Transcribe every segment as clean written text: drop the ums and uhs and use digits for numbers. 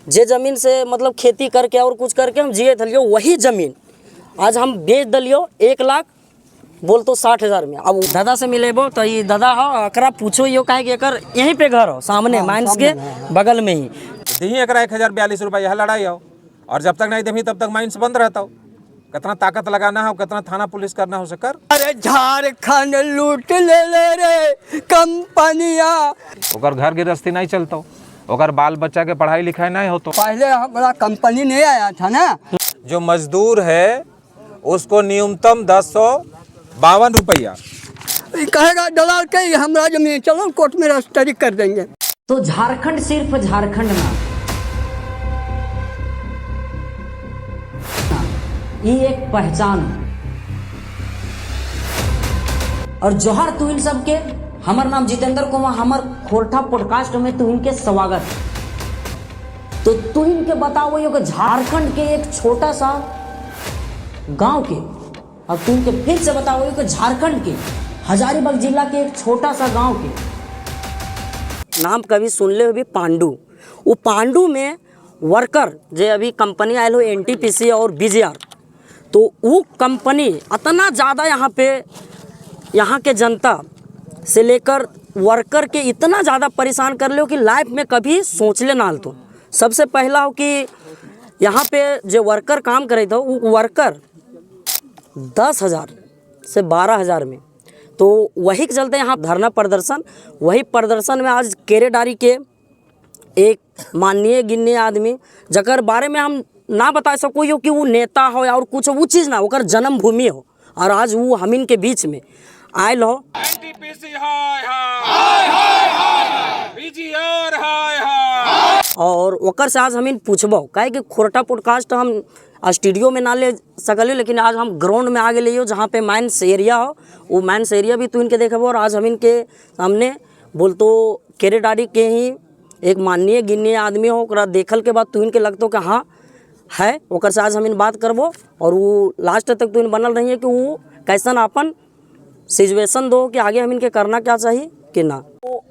जे ज़मीन से मतलब खेती करके और कुछ करके हम जिए थलियो, वही ज़मीन आज हम बेच दलियो 1 लाख बोल तो 60,000 में। अब दादा से मिलेबो तो ये दादा हो अकरा पूछो यो काहे कि एकर यहीं पे घर हो सामने माइंस के बगल में ही दी एकरा 1042 रुपये यह लड़ाई हो, और जब तक नहीं देवी तब तक माइंस बंद रहता हो। कितना ताकत लगाना हो, कितना थाना पुलिस करना हो सकर। अरे झारखंड लूट ले रे कंपनिया, ओकर घर गृहस्थी नहीं चलता, ओकर बाल बच्चा के पढ़ाई लिखाई नहीं होता। पहले हमारा कंपनी नहीं आया था ना। जो मजदूर है उसको न्यूनतम 1052 रुपया कहेगा डॉलर के हमारा जमीन, चलो कोर्ट में रजिस्ट्री कर देंगे। तो झारखंड सिर्फ झारखंड ना, ये एक पहचान है। और जोहर तुहिन सबके, हमार नाम जितेंद्र कुमार, हमार खोरठा पॉडकास्ट में तुहिन के स्वागत। तो तुहिन के बताओ यो कि झारखंड के एक छोटा सा गांव के, अब तुहिन के फिर से बताओ यो कि झारखंड के हजारीबाग जिला के एक छोटा सा गांव के नाम कभी सुन ले हो भी, पांडु। वो पांडु में वर्कर जो अभी कंपनी आयल हो एनटीपीसी और बीजीआर, तो वो कंपनी इतना ज़्यादा यहाँ पे यहाँ के जनता से लेकर वर्कर के इतना ज़्यादा परेशान कर लो कि लाइफ में कभी सोच ले ना। तो सबसे पहला हो कि यहाँ पे जो वर्कर काम करे थे वो वर्कर 10,000 से 12,000 में, तो वही के चलते यहाँ धरना प्रदर्शन। वही प्रदर्शन में आज केरेडारी के एक माननीय गिननीय आदमी जकर बारे में हम ना बता सको यो कि वो नेता हो या और कुछ वो चीज़ ना, ओकर जन्मभूमि हो, और आज वो हमिन के बीच में आयल हो। एनटीपीसी हाय हाय हाय हाय, बीजीआर हाय हाय। और ओकर से आज हमिन पूछबो काहे कि खोरठा पॉडकास्ट हम स्टूडियो में ना ले सकल, लेकिन आज हम ग्राउंड में आ गए हो जहाँ पे माइंस एरिया हो, वो माइंस एरिया भी तू इनके देखबो। और आज हम इनके सामने बोल तो केरेडारी के ही एक माननीय गिननीय आदमी हो, ओकरा देखल के बाद तू इनके लगतो कि हाँ है, ओकर से आज हम इन बात करबो। और वो लास्ट तक तो इन बनल रही है कि वो कैसन अपन सिचुएशन दो कि आगे हम इनके करना क्या चाहिए कि ना। तो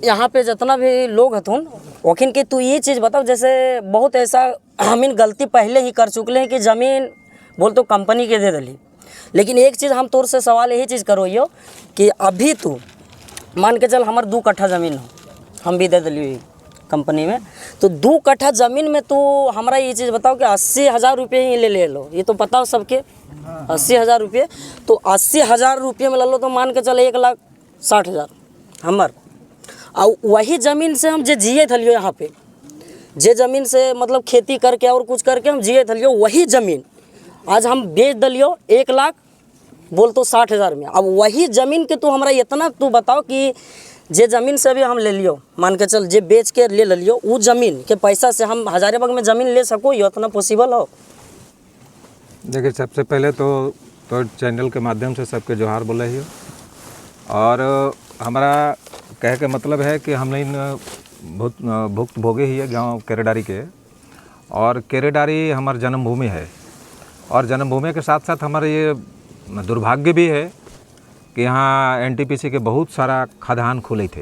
यहाँ पे जितना भी लोग हथुन वखिन के तू ये चीज़ बताओ, जैसे बहुत ऐसा हम इन गलती पहले ही कर चुके हैं कि ज़मीन बोल तो कंपनी के दे दली, लेकिन एक चीज़ हम तोर से सवाल यही चीज़ करो यो कि अभी तू मान के चल हमार 2 कट्ठा ज़मीन हो, हम भी दे दली कंपनी में, तो 2 कट्ठा ज़मीन में तो हमारा ये चीज़ बताओ कि 80,000 रुपये ही ले लो, ये तो बताओ सबके 80,000 रुपये, तो 80,000 रुपये में ले लो तो मान के चल 1,60,000 हमार। और वही ज़मीन से हम जे जिए थलियो यहाँ पे, जे ज़मीन से मतलब खेती करके और कुछ करके हम जिए थलियो, वही ज़मीन आज हम बेच दलियो 1,00,000 बोल तो 60,000 में। अब वही ज़मीन के तू हमारा इतना तू बताओ कि जे ज़मीन से भी हम ले लियो, मान के चल जे बेच के ले लियो, वो ज़मीन के पैसा से हम हजारीबाग में ज़मीन ले सको, ये इतना पॉसिबल हो? देखिए, सबसे पहले तो चैनल के माध्यम से सबके जोहार बोले ही, और हमारा कह के मतलब है कि हम भुक्त भोगे ही है गांव केरेडारी के, और केरेडारी हमारी जन्मभूमि है, और जन्मभूमि के साथ साथ हमारे ये दुर्भाग्य भी है कि यहाँ एनटीपीसी के बहुत सारा खदान खुले थे,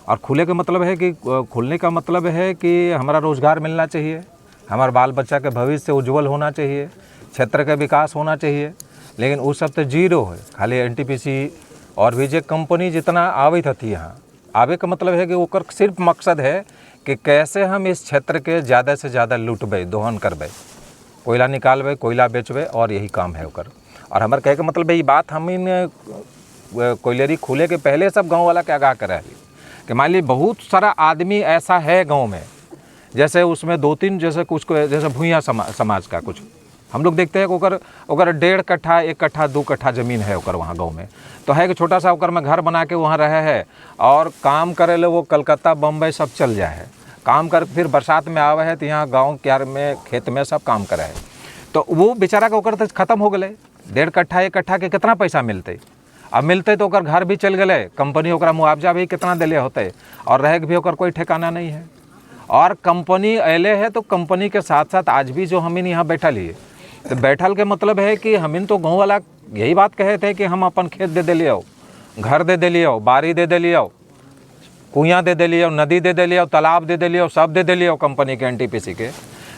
और खुले का मतलब है कि खुलने का मतलब है कि हमारा रोज़गार मिलना चाहिए, हमारे बाल बच्चा के भविष्य उज्जवल होना चाहिए, क्षेत्र का विकास होना चाहिए, लेकिन वो सब तो जीरो है। खाली एनटीपीसी और भी जो कंपनी जितना आवित थी यहाँ आवे का मतलब है कि ओकर सिर्फ मकसद है कि कैसे हम इस क्षेत्र के ज़्यादा से ज़्यादा लूटबे, दोहन करबे, कोयला निकालबे, कोयला बेचबे, और यही काम है ओकर। और हमारे कहे का मतलब है ये बात हम इन कोयलरी खुले के पहले सब गांव वाला के आगाह करे कि मान ली बहुत सारा आदमी ऐसा है गांव में, जैसे उसमें 2-3 जैसे कुछ जैसे भूया समाज का कुछ हम लोग देखते हैं कि ओकर 1.5 कट्ठा 1 कट्ठा 2 कट्ठा ज़मीन है ओकर वहाँ गांव में, तो है कि छोटा सा ओकर में घर बना के वहाँ रहे है, और काम करे ले वो कलकत्ता बम्बई सब चल जाए है, काम कर फिर बरसात में आवे है तो यहाँ गाँव क्यार में खेत में सब काम करे है, तो वो बेचारा का ओकर तो खत्म हो गए। 1.5 कट्ठा 1 कट्ठा के कितना पैसा मिलते, अब मिलते तो ओकर घर भी चल गए, कंपनी ओकरा मुआवजा भी कितना दिले होते, और रहे भी ओकर कोई ठिकाना नहीं है। और कंपनी अले है तो कंपनी के साथ साथ आज भी जो हमिन यहाँ बैठल ही, तो बैठल के मतलब है कि हमिन तो गाँव वाला यही बात कहे थे कि हम अपन खेत दे दिलियो, घर दे दिलियो, बारी दे दिलियो, कुइयाँ दे दिलियो, नदी दे दिलियो, तालाब दे दिलियो, सब दे दिलियो कंपनी के एनटीपीसी के,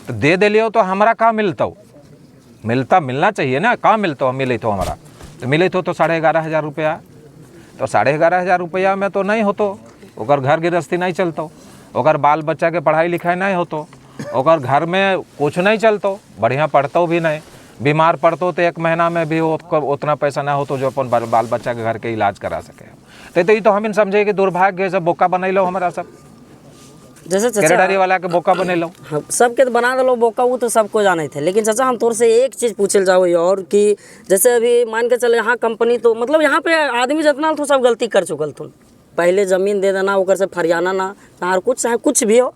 तो दे दिलियो तो हमारा का मिलना चाहिए ना, का मिले तो हमारा तो मिले तो 11,500 रुपया, तो 11,500 रुपया में तो नहीं होतो, ओकर घर गृहस्थी नहीं चलतो, ओकर बाल बच्चा के पढ़ाई लिखाई नहीं होतो, ओकर घर में कुछ नहीं चलतो, बढ़िया पढ़तो भी नहीं, बीमार पड़तो तो 1 महीना में भी उतना पैसा ना हो तो जो अपन बाल बच्चा के घर के इलाज करा सके। तो ये तो हम समझे कि दुर्भाग्य सब बोका बनैलो हमारा सब, जैसे केरेडारी वाला के बोका बनैलो। हाँ, सबके तो बना दलो बोका, वो तो सबको जाने थे। लेकिन चाचा हम तोर से एक चीज़ पूछल जाओ और कि जैसे अभी मान के चले यहाँ कंपनी तो मतलब यहाँ पे आदमी जितना तो सब गलती कर चुकल तुम, पहले ज़मीन दे देना, ओकर से फरियाना ना, चाहे कुछ भी हो,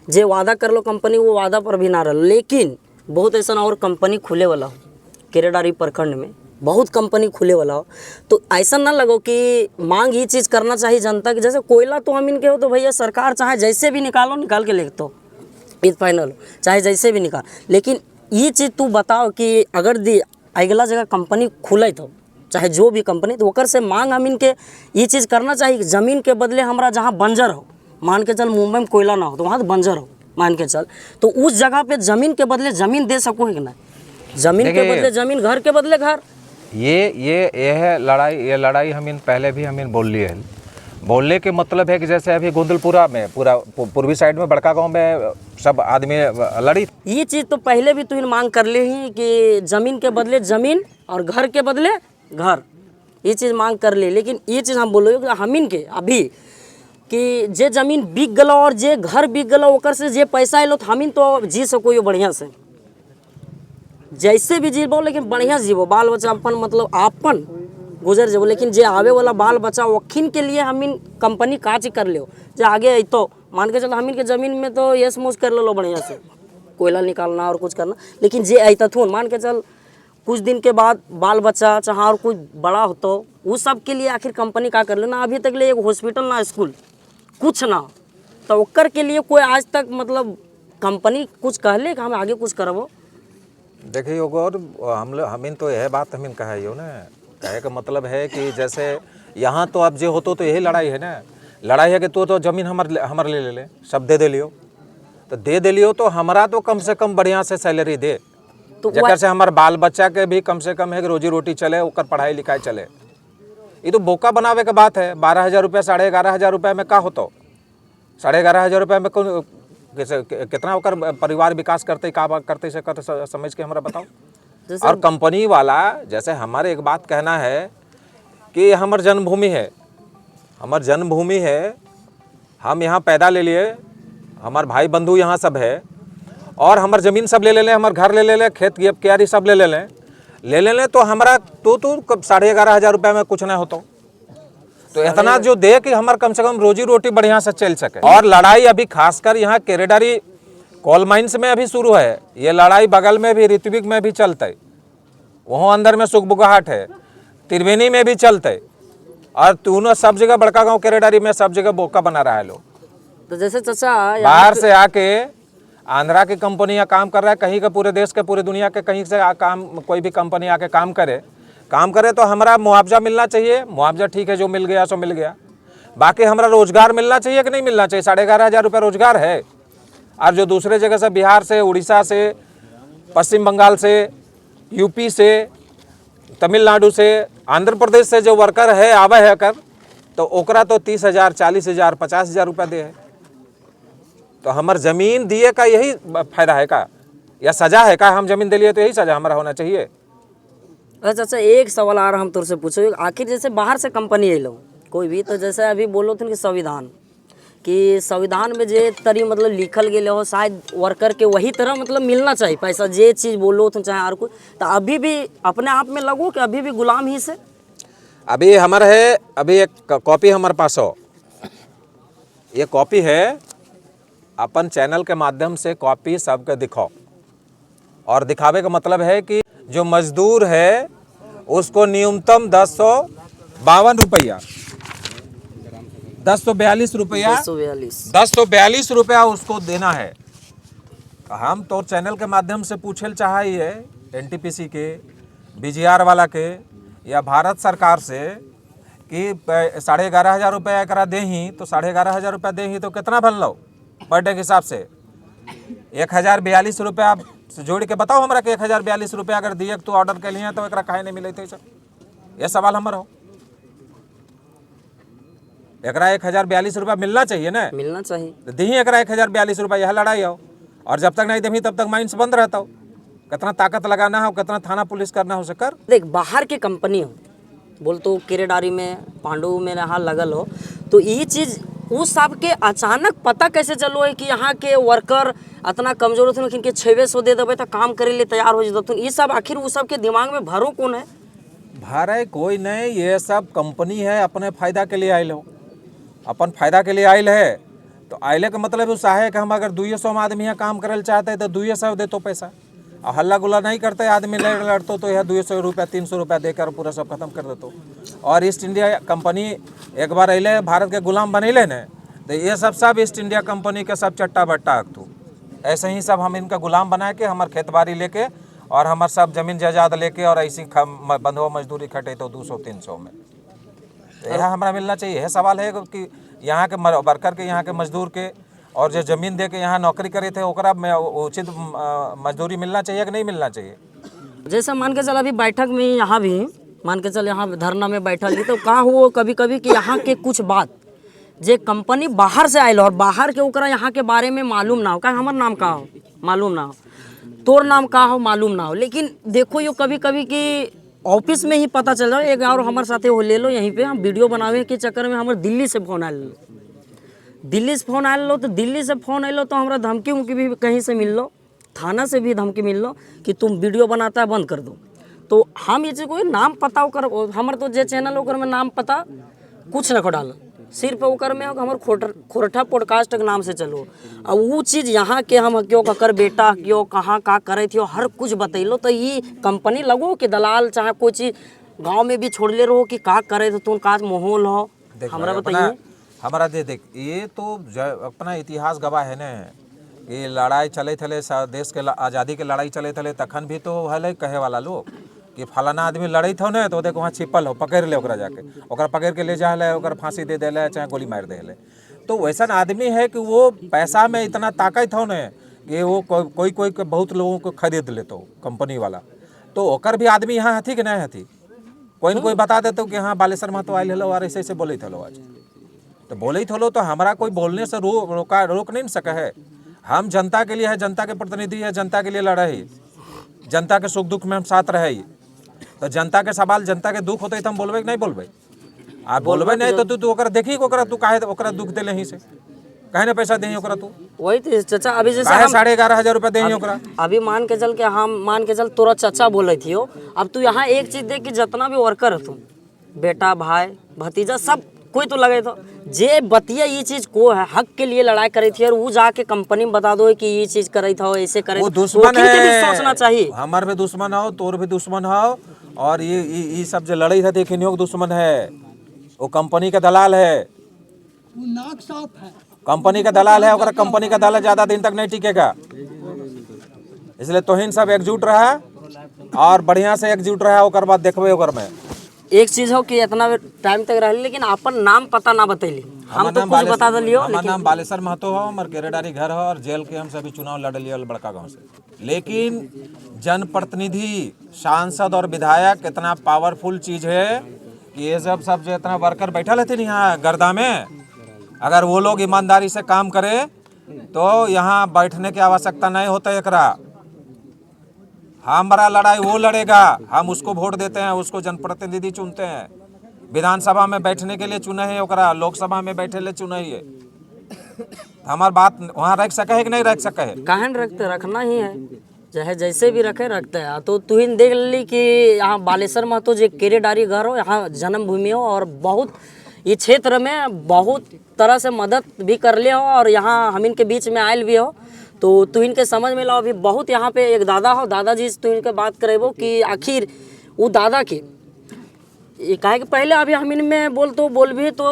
जे वादा कर लो कंपनी वो वादा पर भी ना रहो। लेकिन बहुत ऐसा और कंपनी खुले वाला हो केरेडारी प्रखंड में, बहुत कंपनी खुले वाला हो, तो ऐसा ना लगो कि मांग ये चीज़ करना चाहिए जनता की। जैसे कोयला तो हम इनके हो तो भैया सरकार चाहे जैसे भी निकाल के ले तो इस फाइनल, चाहे जैसे भी निकाल, लेकिन ये चीज़ तू बताओ कि अगर अगला जगह कंपनी खुले तो चाहे जो भी कंपनी, तो ओकर से मांग हम इनके ये चीज़ करना चाहिए, ज़मीन के बदले हमारा जहाँ बंजर हो, मान के चल मुंबई में कोयला ना हो तो वहाँ तो बंजर हो मान के चल, तो उस जगह पे ज़मीन के बदले ज़मीन दे सको है कि ना, ज़मीन के बदले ज़मीन, घर के बदले घर। ये है लड़ाई, ये लड़ाई हम इन पहले भी हम इन बोल लिए है। बोलने के मतलब है कि जैसे अभी गोंदलपुरा में पूरा पूर्वी साइड में बड़का गांव में सब आदमी लड़ी, ये चीज़ तो पहले भी तुम मांग कर ले ही कि ज़मीन के बदले ज़मीन और घर के बदले घर, ये चीज़ मांग कर ले। लेकिन ये चीज़ हम बोलो कि हम इनके अभी कि जे ज़मीन बिक गलो और जे घर बिक गलो, ओकर से जे पैसा एलो तो हमीन तो जी सको यो बढ़िया से, जैसे भी जीवो लेकिन बढ़िया जीवो, बाल बच्चा अपन मतलब आपन गुजर जाओ। लेकिन जे आवे वाला बाल बच्चा वखिन के लिए हमीन कंपनी काज कर लो, जे आगे आई तो मान के चलो हमीन के ज़मीन में तो यस मोज कर लो बढ़िया से, कोयला निकालना और कुछ करना। लेकिन जे आई तो मान के चल कुछ दिन के बाद बाल बच्चा चाहे और कुछ बड़ा हो तो वो सब के लिए आखिर कंपनी का कर लेना। अभी तक ले एक हॉस्पिटल ना स्कूल कुछ ना, तो ओकर के लिए कोई आज तक मतलब कंपनी कुछ कह ले कि हम आगे कुछ करबो। देखिए और हमीन तो यह बात हमीन कहे हो ना, कहे का मतलब है कि जैसे यहाँ तो अब जो होतो तो यही लड़ाई है ना, लड़ाई है कि तो ज़मीन हमार ले सब दे लियो, तो दे लियो तो हमारा तो कम से कम बढ़िया से सैलरी दे, तो जकर से हमारे बाल बच्चा के भी कम से कम है कि रोजी रोटी चले, ओकर पढ़ाई लिखाई चले। ये तो बोका बनावे के बात है। 12,000 रुपया 11,500 रुपया में का होतो, 11,500 रुपया में कितना ओकर परिवार विकास करते का करते से करते समझ के हमरा बताओ। और कंपनी वाला जैसे हमारे एक बात कहना है कि हमार जन्मभूमि है, हमार जन्मभूमि है, हम यहाँ पैदा ले लिए, हमार भाई बंधु यहाँ सब है, और हमार ज़मीन सब ले लें, हमार घर ले लें, खेत क्यारी सब ले लें, तो हमारा तो 11,500 रुपया में कुछ नहीं होता। तो इतना जो दे कि हमार कम से कम रोजी रोटी बढ़िया से चल सके। और लड़ाई अभी खासकर यहाँ केरेडारी कोल माइंस में अभी शुरू है, ये लड़ाई बगल में भी ऋत्विक में भी चलते, वहाँ अंदर में सुखबुगाहट है, त्रिवेणी में भी चलते, और दोनों सब जगह बड़का गांव केरेडारी में सब जगह बोका बना रहा है लोग। तो जैसे चाचा बाहर से आके आंध्रा की कंपनियां काम कर रहा है, कहीं का पूरे देश के पूरे दुनिया के कहीं से काम कोई भी कंपनी आके काम करे तो हमारा मुआवजा मिलना चाहिए। मुआवजा ठीक है, जो मिल गया सो मिल गया, बाकी हमारा रोजगार मिलना चाहिए कि नहीं मिलना चाहिए। 11,500 रुपये रोजगार है, और जो दूसरे जगह से बिहार से, उड़ीसा से, पश्चिम बंगाल से, यूपी से, तमिलनाडु से, आंध्र प्रदेश से जो वर्कर है आवे है कर, तो ओकरा तो 30,000, 40,000, 50,000 रुपया दे है। तो हमार ज़मीन दिए का यही फायदा है का, या सजा है का? हम ज़मीन दिलिए तो यही सजा हमारा होना चाहिए। अच्छा, एक सवाल आ रहा हम तुरसे पूछो, आखिर जैसे बाहर से कंपनी अलो कोई भी, तो जैसे अभी बोलो थे कि संविधान में जे तरी मतलब लिखल गए हो शायद वर्कर के वही तरह मतलब मिलना चाहिए पैसा, जे चीज़ बोलो तुम चाहे और कुछ, तो अभी भी अपने आप में लगो कि अभी भी गुलाम ही से। अभी हमारा है, अभी एक कॉपी हमारे पास हो, ये कॉपी है, अपन चैनल के माध्यम से कॉपी सबके दिखाओ, और दिखावे का मतलब है कि जो मजदूर है उसको न्यूनतम 1052 रुपया, 1042 रुपया, 1042 रुपया उसको देना है। हम तो चैनल के माध्यम से पूछे चाहिए एनटीपीसी के, बीजीआर वाला के, या भारत सरकार से कि 11,500 रुपया एकरा दे ही तो 11,500 रुपया दे ही तो कितना भर लो पर डे के हिसाब से 1,042 रुपया से जोड़ के बताओ हमरा कि 1,042 रुपया अगर दिए तो ऑर्डर के लिए तो एकरा काहे नहीं मिले थे सर, ये सवाल हमारा हो। एकरा 1,042 रुपया मिलना चाहिए ना, मिलना चाहिए। तो दी एकरा 1,042 रुपया, यह लड़ाई हो। और जब तक नहीं देवी तब तक माइंस बंद रहता हो। कितना ताकत लगाना हो, कितना थाना पुलिस करना हो सकर। देख बाहर की कंपनी हो, बोल तो केरेडारी में पांडु में यहाँ लगल हो, तो ये चीज़ उस सब के अचानक पता कैसे चलो है कि यहाँ के वर्कर इतना कमजोर होते हैं कि 600 दे देवे तो काम करे लिए तैयार हो जाते। ये सब आखिर उस सब के दिमाग में भरो कौन है? भारे कोई नहीं, ये सब कंपनी है, अपने फायदा के लिए आयल हो, अपन फायदा के लिए आयल है। तो आयले का मतलब उस है कि हम अगर 200 आदमी यहाँ काम करे चाहते हैं तो 200 दे तो पैसा, और हल्ला गुल्ला नहीं करते आदमी लड़तो तो यह 200 रुपया 300 रुपया देकर पूरा सब खत्म कर देते। और ईस्ट इंडिया कंपनी एक बार अले भारत के गुलाम बनैले न, तो ये सब ईस्ट इंडिया कंपनी के सब चट्टा बट्टा अखतू। ऐसे ही सब हम इनका गुलाम बना के हमार खेत बाड़ी लेके और हमार सब जमीन जायदाद लेके और ऐसी बंधुआ मजदूरी खटे तो 200-300 में। तो यह हमारा मिलना चाहिए। यह सवाल है कि यहाँ के वर्कर के, यहाँ के मजदूर के, और जो जमीन दे के यहाँ नौकरी करे थे ओकरा में उचित मजदूरी मिलना चाहिए कि नहीं मिलना चाहिए। जैसे मान के चल अभी बैठक में यहाँ भी मान के चल यहाँ धरना में बैठल ही तो कहा हो कभी कभी कि यहाँ के कुछ बात जे कंपनी बाहर से आयल और बाहर के ओकरा यहाँ के बारे में मालूम ना हो, का हमार नाम का हो मालूम ना हो, तोर नाम का हो मालूम ना हो। लेकिन देखो यो कभी कभी कि ऑफिस में ही पता चल जाओ। एक और हमारे साथ हो ले लो यहीं पे, हम वीडियो बनावे के चक्कर में हमारे दिल्ली से फोन आयल, दिल्ली से फोन आयल लो, तो दिल्ली से फोन आयल तो हमारा धमकी उमकी भी कहीं से मिल लो, थाना से भी धमकी मिल लो कि तुम वीडियो बनाता है बंद कर दो। तो हम ये कोई नाम पता ओकर हमारे तो जे चैनल ओकर में नाम पता कुछ न डाल, सिर्फ ओकर में हमारे खोरठा पॉडकास्ट के नाम से चलो। अब वो चीज़ यहाँ के हम क्यों ककर बेटा क्यों कहाँ का करे थे हर कुछ बतैलो। तो ये कंपनी लगो कि दलाल चाहे कोई चीज़ गाँव में भी छोड़ ले रहो कि का करे तो तुम का माहौल हो हमारा बताइए। हमारा देख ये तो अपना इतिहास गवाह है न, ये लड़ाई चले थे देश के आज़ादी के लड़ाई चले थे तखन भी तो है कहे वाला लोग कि फलाना आदमी लड़ई थो न तो देखो वहाँ छिपल हो, पकड़ ले ओकरा जाके, ओकरा पकड़ के ले जा ले, ओकरा फांसी दे दे ले चाहे गोली मार दे ले। तो वैसा आदमी है कि वो पैसा में इतना ताकत हो न कि वो कोई बहुत लोगों को खरीद लेते हो कंपनी वाला। तो ओकर भी आदमी यहाँ हथी कि नहीं हथी, कोई न कोई बता देते कि हाँ बालेश्वर महतो आयल हलो और ऐसे बोले थलो आज, तो बोले थलो तो हमारा कोई बोलने से रोक नहीं सके है। हम जनता के लिए है, जनता के प्रतिनिधि है, जनता के लिए लड़े, जनता के सुख दुख में हम साथ रहे। तो जनता के सवाल जनता के दुख होते तो हम बोलबे नहीं बोलबे, आप बोलबे नहीं तो तू ओकरा देखी ओकरा तू काहे ओकरा दुख दे ही से काहे ना पैसा दे ओकरा तू। वही तो चाचा अभी जैसे 11,500 रुपया दे ओकरा। अभी मान के चल के हम मान के चल तोरा चाचा बोले थी हो, अब तू यहाँ एक चीज देख कि जितना भी वर्कर है तू बेटा भाई भतीजा सब कोई तो लगे तो जे बतिया ये चीज को है हक के लिए लड़ाई करी थी और वो जाके कंपनी में बता दो कि ये चीज करे था ऐसे करे, वो दुश्मन है, सोचना चाहिए हमारे भी दुश्मन हो तोर भी दुश्मन हो और ये सब जो लड़ाई था देखिए दुश्मन है, वो कंपनी का दलाल है, वो नाक साफ है, कंपनी का दलाल है। और कंपनी का दलाल ज्यादा दिन तक नहीं टिकेगा, इसलिए तोहिन सब एकजुट रहा और बढ़िया से एकजुट रहा। ओकर बाद देखबे ओकर में एक चीज हो कि इतना टाइम तक रह लेकिन अपन नाम पता ना बतैली, हम तो कुछ बता दिलियो। हमारा नाम बालेश्वर महतो हो, हमारे केरेडारी घर हो और जेल के हम सभी चुनाव लड़ लिया बड़का गांव से। लेकिन जनप्रतिनिधि सांसद और विधायक इतना पावरफुल चीज है कि ये सब जो इतना वर्कर बैठा रहते हैं यहाँ गर्दा में, अगर वो लोग ईमानदारी से काम करे तो यहाँ बैठने की आवश्यकता नहीं होता। एकरा हमारा लड़ाई वो लड़ेगा, हम उसको वोट देते हैं, उसको जनप्रतिनिधि चुनते हैं, विधानसभा में बैठने के लिए चुने हैं, ओकरा लोकसभा में बैठे ले चुने है। हमार बात वहाँ रख सके है कि नहीं रख सके है, कहन रखना ही है, चाहे जैसे भी रखे रखते हैं। तो तू ही देख ली कि यहाँ बालेश्वर महतो जो केरेडारी घर हो, यहाँ जन्मभूमि हो और बहुत ये क्षेत्र में बहुत तरह से मदद भी कर ले हो और यहाँ हम इनके बीच में आयल भी हो। तो तू इनके समझ में लाओ अभी बहुत यहाँ पे एक दादा हो, दादाजी से तू इनके बात करेबो कि आखिर वो दादा के ये कहे कि पहले अभी हम इनमें बोल भी तो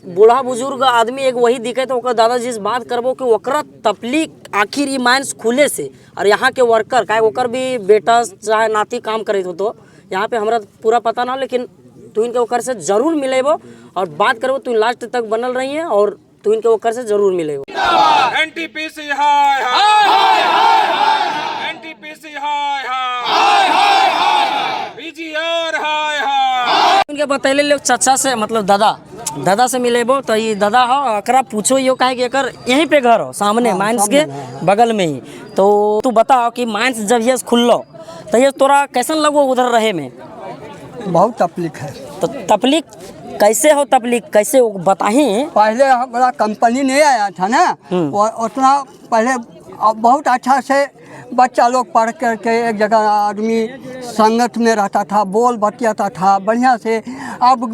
बूढ़ा बुजुर्ग आदमी एक वही दिखे तो ओकर दादाजी से बात करबो कि ओकरा तपलीक आखिर ये माइंस खुले से और यहाँ के वर्कर कहे ओकर भी बेटा चाहे नाती काम करे तो यहाँ पे हमरा पूरा पता ना, लेकिन तू इनके ओकर से जरूर मिलेबो और बात करबो तू लास्ट तक बनल रही है और तू इनके ओकर से जरूर मिलेबो। एनटीपीसी हाय हाय, एनटीपीसी हाय हाय, बीजीआर हाय हाय। इनके बतैले लोग चाचा से मतलब दादा से मिलेबो तो ये दादा हो अकरा पूछो यो काहे कि एकर यहीं पे घर हो सामने माइंस के बगल में ही। तो तू बताओ कि माइंस जब ये खुल्लो तो ये तोरा कैसन लगो उधर रहे में? बहुत तकलीफ है। तो तकलीफ कैसे हो, तकलीफ कैसे हो बताही। पहले हमारा कंपनी नहीं आया था ना, और उतना पहले बहुत अच्छा से बच्चा लोग पढ़ करके एक जगह आदमी संगत में रहता था, बोल बतियाता था बढ़िया से। अब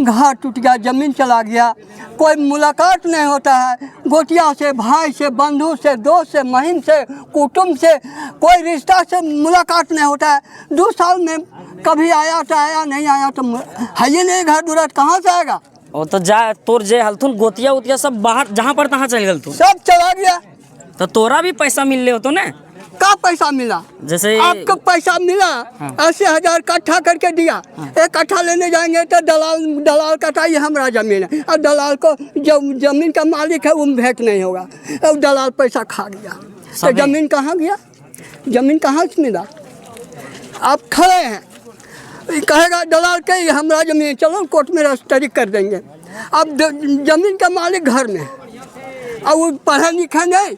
घर टूट गया, ज़मीन चला गया, कोई मुलाकात नहीं होता है। गोतिया से, भाई से, बंधु से, दोस्त से, महिम से, कुटुंब से, कोई रिश्ता से मुलाकात नहीं होता है। 2 साल में कभी आया तो आया, नहीं आया तो है ही नहीं। घर दूरत कहाँ से आएगा? और तो जा तोर जे हलथुन गोतिया उतिया सब बाहर जहाँ पर तहाँ चल गल तू, सब चला गया। तो तोरा भी पैसा मिल ले हो तो ना? का पैसा मिला? जैसे आपको पैसा मिला 80,000 कट्ठा करके दिया। 1 कट्ठा लेने जाएंगे तो दलाल कहता ये हमारा ज़मीन है, और दलाल को जो ज़मीन का मालिक है वो भेंट नहीं होगा, और दलाल पैसा खा गया। तो ज़मीन कहाँ गया? ज़मीन कहाँ से मिला? आप खड़े हैं, कहेगा दलाल के ये हमारा ज़मीन, चलो कोर्ट में रजिस्ट्री कर देंगे। अब ज़मीन का मालिक घर में, और वो पढ़े लिखे नहीं,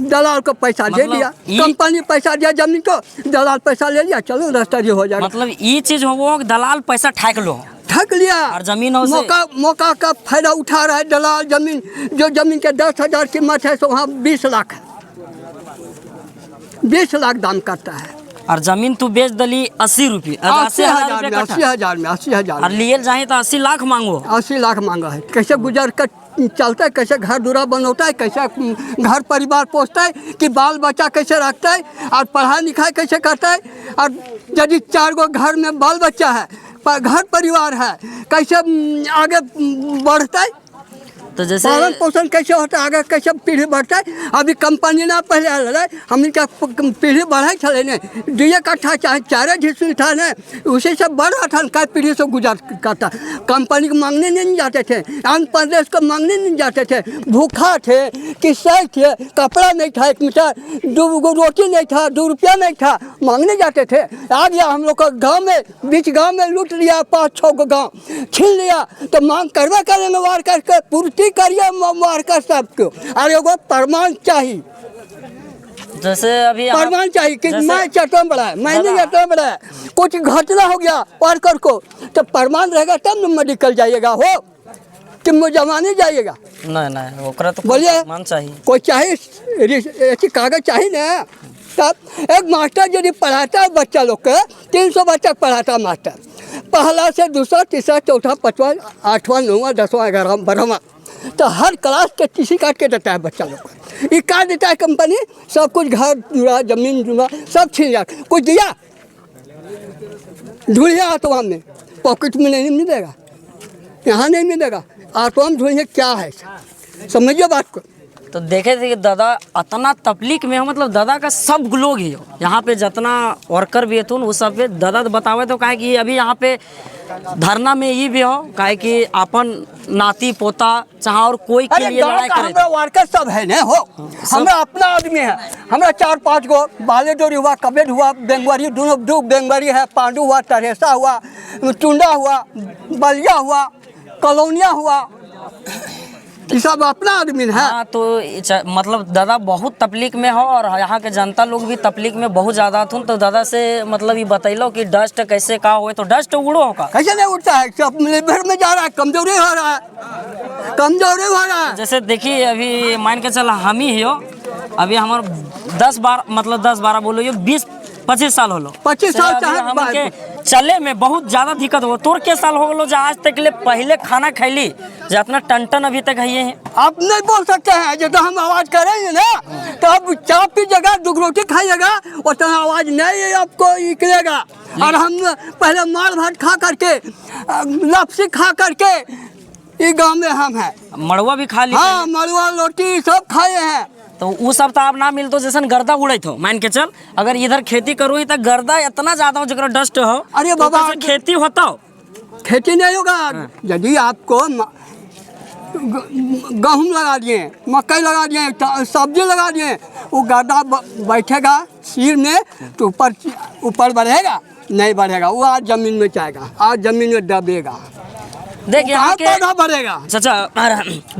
दलाल को पैसा दे दिया। कंपनी पैसा दिया जमीन को, दलाल पैसा ले लिया, चलो रजिस्ट्री हो जाएगा। मतलब ये चीज हो वो दलाल पैसा ठैक लो, ठग लिया और जमीन मौका का फायदा उठा रहा है दलाल। जमीन जो जमीन के 10,000 कीमत है, तो वहाँ 20 लाख है, 20 लाख दाम करता है। और जमीन तू बेच दली 80 रुपये, 80,000 में, 80,000 में, 80,000 और लिए जाए तो 80 लाख मांगो। 80 लाख मांगा है। कैसे गुजर कर चलता है, कैसे घर दूरा बनता है, कैसे घर परिवार पोसता है, कि बाल बच्चा कैसे रखता है, और पढ़ाई लिखाई कैसे करता है। और यदि 4 गो घर में बाल बच्चा है, घर परिवार है, कैसे आगे बढ़ता है, तो जैसे पालन पोषण कैसे होता है, आगे कैसे पीढ़ी बढ़ता है। अभी कंपनी ना पहले रहे, हम क्या पीढ़ी बढ़े चले ने, 2 कट्ठा चाहे 4 झिसुल था ना, उसी से बढ़ रहा था। कई पीढ़ी से गुजर करता, कंपनी को मांगने नहीं जाते थे, आंध्र प्रदेश को मांगने नहीं जाते थे, भूखा थे, किस्से थे, कपड़ा नहीं था, 1 मीटर 2 रोटी नहीं था, 2 रुपया नहीं था, मांगने जाते थे। आ गया हम लोग का गाँव में, बीच गाँव में लूट लिया, 5-6 को गाँव छीन लिया, तो मांग करवे करेंगे वार करके पूर्ति करिए मार कर सबको। अरे वो प्रमाण चाहिए, जैसे अभी प्रमाण चाहिए कि मैं चटों बड़ा है, मैंने चटों बड़ा है, कुछ घटना हो गया वर्कर को, तो प्रमाण रहेगा तब न मेडिकल जाइएगा, हो कि मुझे जाइएगा। नहीं ओकरा तो बोलिए, प्रमाण चाहिए, कोई चाहिए, ऐसी कागज चाहिए ना। तब एक मास्टर यदि पढ़ाता है बच्चा लोग के, 300 बच्चा पढ़ाता मास्टर, पहला से दूसरा, तीसरा, चौथा, 5वां, 8वां, 9वां, 10वां, 11वां, 12वां, तो हर क्लास के टीसी काट के देता है बच्चा लोग को। ये काट देता है कंपनी, सब कुछ घर जुड़ा, जमीन जुड़ा, सब छीन जा। कुछ दिया ढूंढिए आटवा में, पॉकेट में नहीं मिलेगा, यहाँ नहीं मिलेगा, आटवा में ढूंढिए क्या है, समझिए बात को। तो देखे थे कि दादा इतना तकलीफ में हो, मतलब दादा का सब लोग ही हो यहाँ पे, जितना वर्कर भी है तुम वो सब पे दादा बतावे तो काहे कि अभी यहाँ पे धरना में ये भी हो, काहे कि अपन नाती पोता चाहे और कोई के लिए लड़ाई करे। हमारा वर्कर सब है ना, हो हमारा अपना आदमी है, हमारा 4-5 गो बालेडोरी हुआ, कबेद हुआ, बेंगवारी, दोनों 2 बेंगवारी है, पांडू हुआ, टरेसा हुआ, टुंडा हुआ, बलिया हुआ, कॉलोनिया हुआ, ये सब अपना आदमी है। हाँ, तो मतलब दादा बहुत तकलीफ में हो, और यहाँ के जनता लोग भी तकलीफ में बहुत ज़्यादा थुन। तो दादा से मतलब ये बतैलो कि डस्ट कैसे का हो, तो डस्ट उड़ो होगा, कैसे नहीं उठता है, सब लिवर में जा रहा है, कमजोरी हो रहा है, कमजोरी हो रहा है। जैसे देखिए अभी मान के चला हम ही हो, अभी हमारे 10-12 बोलो ये 20-25 साल हो लो, 25 साल के चले में बहुत ज्यादा दिक्कत हो। तोर के साल हो लो जो आज तक ले पहले खाना खैली जितना टन अभी तक है। आप नहीं बोल सकते हैं, जब हम आवाज करेंगे ना, तो आप चाय पी जगह 2 रोटी खाइएगा, उतना आवाज नहीं आपको निकलेगा। और हम पहले माल भात खा करके, लपसी खा करके ये गाँव में हम हैं, मड़ुआ भी खा ली। हाँ, मड़ुआ रोटी सब खाए हैं। तो वो सब तो आप ना मिलतो, जैसे गर्दा उड़त हो, मान के चल अगर इधर खेती करो तो गर्दा इतना ज्यादा हो जरा डस्ट हो। अरे बाबा, खेती होता हो खेती नहीं होगा। यदि आपको गेहूँ लगा दिए, मकई लगा दिए, सब्जी लगा दिए, वो गड्ढा बैठेगा सिर में तो ऊपर बढ़ेगा नहीं बढ़ेगा, वो आज ज़मीन में जाएगा, आज ज़मीन में दबेगा, देख यहाँ के पौधा बढ़ेगा। चाचा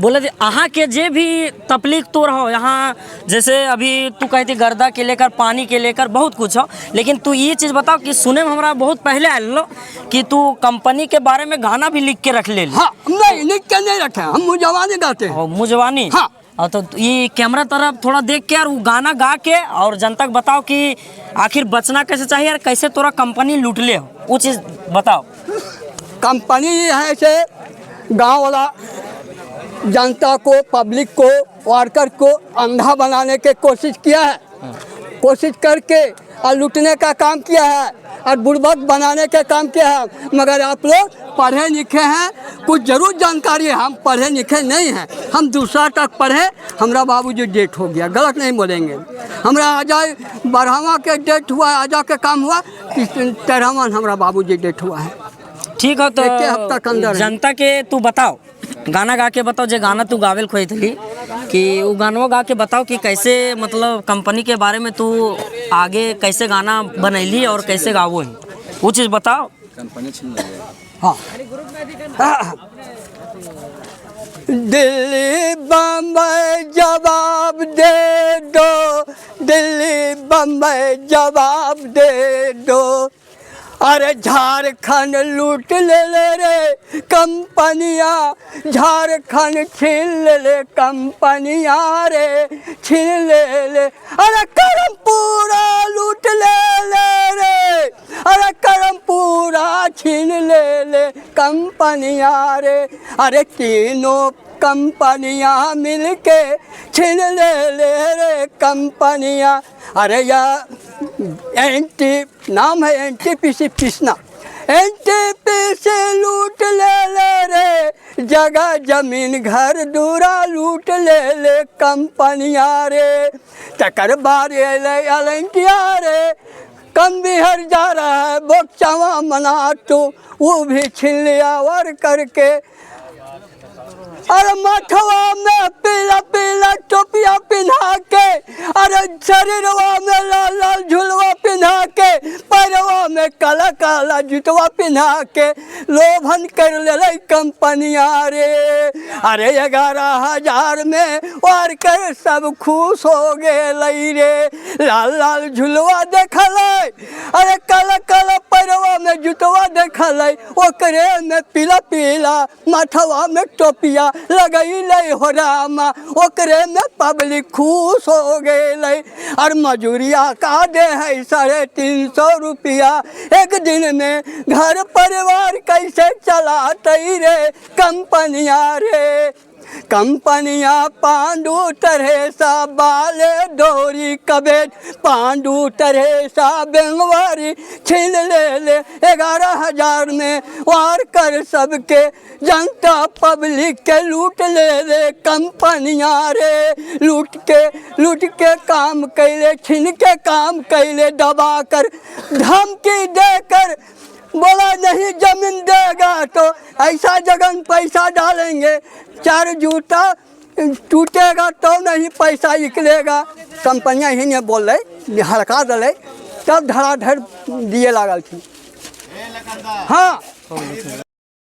बोले थे अहाँ के जे भी तकलीफ तो रहो यहाँ, जैसे अभी तू कहती गर्दा के लेकर पानी के लेकर बहुत कुछ हो, लेकिन तू ये चीज़ बताओ कि सुने में हमारा बहुत पहले आयल लो कि तू कंपनी के बारे में गाना भी लिख के रख ले। हाँ नहीं लिख के नहीं रखे, हम मुजवानी गाते हैं। मुजवानी। हाँ। और तो ये कैमरा तरफ थोड़ा देख के और वो गाना गा के और जनता को बताओ कि आखिर बचना कैसे चाहिए और कैसे तोरा कंपनी लूट ले हो, वो चीज़ बताओ। कंपनी है से गांव वाला जनता को, पब्लिक को, वर्कर को अंधा बनाने की कोशिश किया है, कोशिश करके और लूटने का काम किया है और बुड़बक बनाने का काम किया है। मगर आप लोग पढ़े लिखे हैं, कुछ जरूर जानकारी है, हम पढ़े लिखे नहीं हैं। हम दूसरा तक पढ़े, हमारा बाबूजी डेट हो गया, गलत नहीं बोलेंगे। हमारा आजाद 12वां के डेट हुआ, आजा के काम हुआ, 13वां हमारा बाबूजी डेट हुआ है। ठीक हो तो हफ्ता के अंदर जनता के तू बताओ, गाना गा के बताओ, जो गाना तू गावेल खोई थी कि वो गानवा गा के बताओ कि कैसे मतलब कंपनी के बारे में तू आगे कैसे गाना बनैली और कैसे गावो है, वो चीज़ बताओ। हाँ दिल्ली बम्बई जवाब दे दो, दिल्ली बम्बई जवाब दे दो, अरे झारखंड लूट ले रे कंपनियाँ, झारखंड छीन ले कंपनियाँ रे, छीन ले, अरे करम पूरा लूट ले रे, अरे करम पूरा छीन ले कंपनियाँ रे, अरे तीनों कंपनियाँ मिलके छीन ले रे कंपनियाँ। अरे यार नाम है NTPC पिसना, NTPC लूट ले रे, जगह जमीन घर दूरा लूट ले कंपनियाँ रे, तकर बारे अलंटिया रे, कम बिहार जा रहा है बोक्चावा मना तो वो भी छीन लिया वर करके। अरे मठवा में पीला पीला टोपिया पिन्हा के, अरे शरीरवा में लाल लाल झुलवा पिन्हा के, पैरवा में काला काला जूतवा पिन्हा के लोभन कर ले कंपनियाँ रे। अरे 11,000 में वर्कर सब खुश हो गए रे, लाल लाल झुलवा देखल, अरे काला काला पैरवा में जूतवा देखल, ओकरे में पीला पीला मठवा में टोपिया लगैले हो रामा, ओकरे में पब्लिक खुश हो गए। और मजूरिया का दे है 350 रुपया, एक दिन में घर परिवार कैसे चलाते रे कंपनियाँ रे, कंपनियाँ पांडु टरेसा बाले डोरी कबेट, पांडु टरेसा बेंगवारी छीन ले 11,000 में वर्कर सबके, जनता पब्लिक के लूट ले कंपनियाँ रे, लूट के काम कैले, छीन के काम कैले, दबा कर धमकी देकर बोला नहीं जमीन देगा तो ऐसा जगह पैसा डालेंगे, 4 जूता टूटेगा तो नहीं पैसा निकलेगा। कंपनियाँ ही नहीं बोल रहे, हड़का दले, तब धड़ाधड़ दिए लागल थी। हाँ